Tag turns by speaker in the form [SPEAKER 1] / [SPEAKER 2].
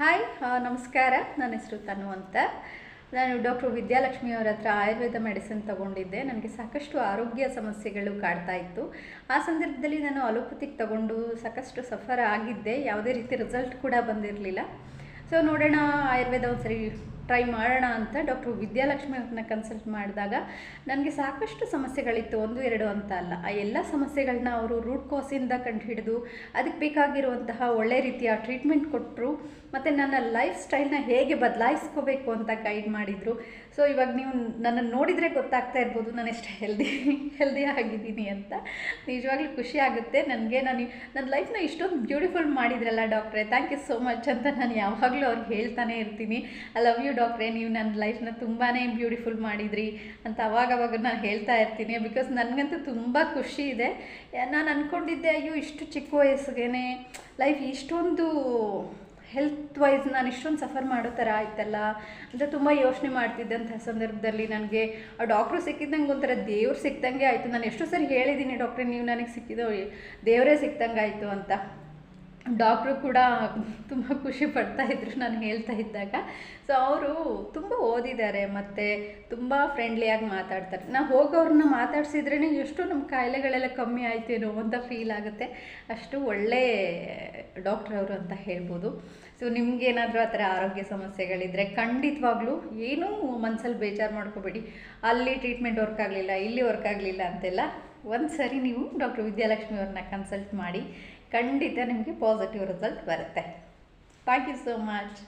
[SPEAKER 1] Hi ನಮಸ್ಕಾರ. ನನ್ನ ಹೆಸರು ತನು ಅಂತ. ನಾನು ಡಾಕ್ಟರ್ ವಿದ್ಯಾಲಕ್ಷ್ಮಿ ಅವರ ಹತ್ರ ಆಯುರ್ವೇದ ಮೆಡಿಸಿನ್ ತಗೊಂಡಿದ್ದೆ. ನನಗೆ ಸಾಕಷ್ಟು ಆರೋಗ್ಯ ಸಮಸ್ಯೆಗಳು ಕಾಡ್ತಾ ಇತ್ತು. ಆ ಸಂದರ್ಭದಲ್ಲಿ ನಾನು ಅಲೋಪತಿಕ್ ತಗೊಂಡು ಸಾಕಷ್ಟು ಸಫರ್ ಆಗಿದ್ದೆ. ಯಾವುದೇ ರೀತಿ ರಿಸಲ್ಟ್ ಕೂಡ ಬಂದಿರಲಿಲ್ಲ. ಸೊ ನೋಡೋಣ, ಆಯುರ್ವೇದ ಒಂದ್ಸರಿ ಟ್ರೈ ಮಾಡೋಣ ಅಂತ ಡಾಕ್ಟರ್ ವಿದ್ಯಾಲಕ್ಷ್ಮಿ ಅವ್ರನ್ನ ಕನ್ಸಲ್ಟ್ ಮಾಡಿದಾಗ ನನಗೆ ಸಾಕಷ್ಟು ಸಮಸ್ಯೆಗಳಿತ್ತು, ಒಂದು ಎರಡು ಅಂತ ಅಲ್ಲ. ಆ ಎಲ್ಲ ಸಮಸ್ಯೆಗಳನ್ನ ಅವರು ರೂಟ್ ಕಾಸಿಂದ ಕಂಡುಹಿಡಿದು ಅದಕ್ಕೆ ಬೇಕಾಗಿರುವಂತಹ ಒಳ್ಳೆ ರೀತಿಯ ಟ್ರೀಟ್ಮೆಂಟ್ ಕೊಟ್ಟರು. ಮತ್ತು ನನ್ನ ಲೈಫ್ ಸ್ಟೈಲ್ನ ಹೇಗೆ ಬದಲಾಯಿಸ್ಕೋಬೇಕು ಅಂತ ಗೈಡ್ ಮಾಡಿದರು. ಸೊ ಇವಾಗ ನೀವು ನನ್ನನ್ನು ನೋಡಿದರೆ ಗೊತ್ತಾಗ್ತಾ ಇರ್ಬೋದು ನಾನು ಎಷ್ಟು ಹೆಲ್ದಿ ಆಗಿದ್ದೀನಿ ಅಂತ. ನಿಜವಾಗ್ಲೂ ಖುಷಿ ಆಗುತ್ತೆ ನನಗೆ. ನನ್ನ ಲೈಫ್ನ ಇಷ್ಟೊಂದು ಬ್ಯೂಟಿಫುಲ್ ಮಾಡಿದ್ರಲ್ಲ ಡಾಕ್ಟ್ರೆ, ಥ್ಯಾಂಕ್ ಯು ಸೋ ಮಚ್ ಅಂತ ನಾನು ಯಾವಾಗಲೂ ಅವ್ರಿಗೆ ಹೇಳ್ತಾನೆ ಇರ್ತೀನಿ. ಐ ಲವ್ ಯು ಡಾಕ್ಟ್ರೆ, ನೀವು ನನ್ನ ಲೈಫ್ನ ತುಂಬಾ ಬ್ಯೂಟಿಫುಲ್ ಮಾಡಿದ್ರಿ ಅಂತ ಅವಾಗವಾಗ ನಾನು ಹೇಳ್ತಾ ಇರ್ತೀನಿ. ಬಿಕಾಸ್ ನನಗಂತೂ ತುಂಬ ಖುಷಿ ಇದೆ. ನಾನು ಅಂದ್ಕೊಂಡಿದ್ದೆ, ಅಯ್ಯೋ ಇಷ್ಟು ಚಿಕ್ಕ ವಯಸ್ಸಿಗೆ ಲೈಫ್ ಇಷ್ಟೊಂದು ಹೆಲ್ತ್ ವೈಸ್ ನಾನು ಇಷ್ಟೊಂದು ಸಫರ್ ಮಾಡೋ ಥರ ಆಯ್ತಲ್ಲ ಅಂತ ತುಂಬ ಯೋಚನೆ ಮಾಡ್ತಿದ್ದಂಥ ಸಂದರ್ಭದಲ್ಲಿ ನನಗೆ ಆ ಡಾಕ್ಟ್ರು ಸಿಕ್ಕಿದ್ದಂಗೆ ಒಂಥರ ದೇವ್ರು ಸಿಕ್ದಂಗೆ ಆಯಿತು. ನಾನು ಎಷ್ಟೋ ಸರಿ ಹೇಳಿದ್ದೀನಿ, ಡಾಕ್ಟ್ರೆ ನೀವು ನನಗೆ ಸಿಕ್ಕಿದ್ದು ದೇವರೇ ಸಿಕ್ದಂಗೆ ಆಯಿತು ಅಂತ. ಡಾಕ್ಟ್ರು ಕೂಡ ತುಂಬ ಖುಷಿ ಪಡ್ತಾಯಿದ್ರು ನಾನು ಹೇಳ್ತಾ ಇದ್ದಾಗ. ಸೊ ಅವರು ತುಂಬ ಓದಿದ್ದಾರೆ ಮತ್ತು ತುಂಬ ಫ್ರೆಂಡ್ಲಿಯಾಗಿ ಮಾತಾಡ್ತಾರೆ. ನಾವು ಹೋಗೋರನ್ನ ಮಾತಾಡ್ಸಿದ್ರೇ ಎಷ್ಟು ನಮ್ಮ ಕಾಯಿಲೆಗಳೆಲ್ಲ ಕಮ್ಮಿ ಆಯ್ತೇನೋ ಅಂತ ಫೀಲ್ ಆಗುತ್ತೆ. ಅಷ್ಟು ಒಳ್ಳೆ ಡಾಕ್ಟ್ರ್ ಅವರು ಅಂತ ಹೇಳ್ಬೋದು. ಸೊ ನಿಮಗೇನಾದರೂ ಆ ಥರ ಆರೋಗ್ಯ ಸಮಸ್ಯೆಗಳಿದ್ದರೆ ಖಂಡಿತವಾಗ್ಲೂ ಏನೂ ಮನಸ್ಸಲ್ಲಿ ಬೇಜಾರು ಮಾಡ್ಕೋಬೇಡಿ. ಅಲ್ಲಿ ಟ್ರೀಟ್ಮೆಂಟ್ ವರ್ಕ್ ಆಗಲಿಲ್ಲ, ಇಲ್ಲಿ ವರ್ಕ್ ಆಗಲಿಲ್ಲ ಅಂತೆಲ್ಲ. ಒಂದು ಸರಿ ನೀವು ಡಾಕ್ಟರ್ ವಿದ್ಯಾಲಕ್ಷ್ಮಿ ಅವ್ರನ್ನ ಕನ್ಸಲ್ಟ್ ಮಾಡಿ, ಖಂಡಿತ ನಿಮಗೆ ಪಾಸಿಟಿವ್ ರಿಸಲ್ಟ್ ಬರುತ್ತೆ. Thank you so much.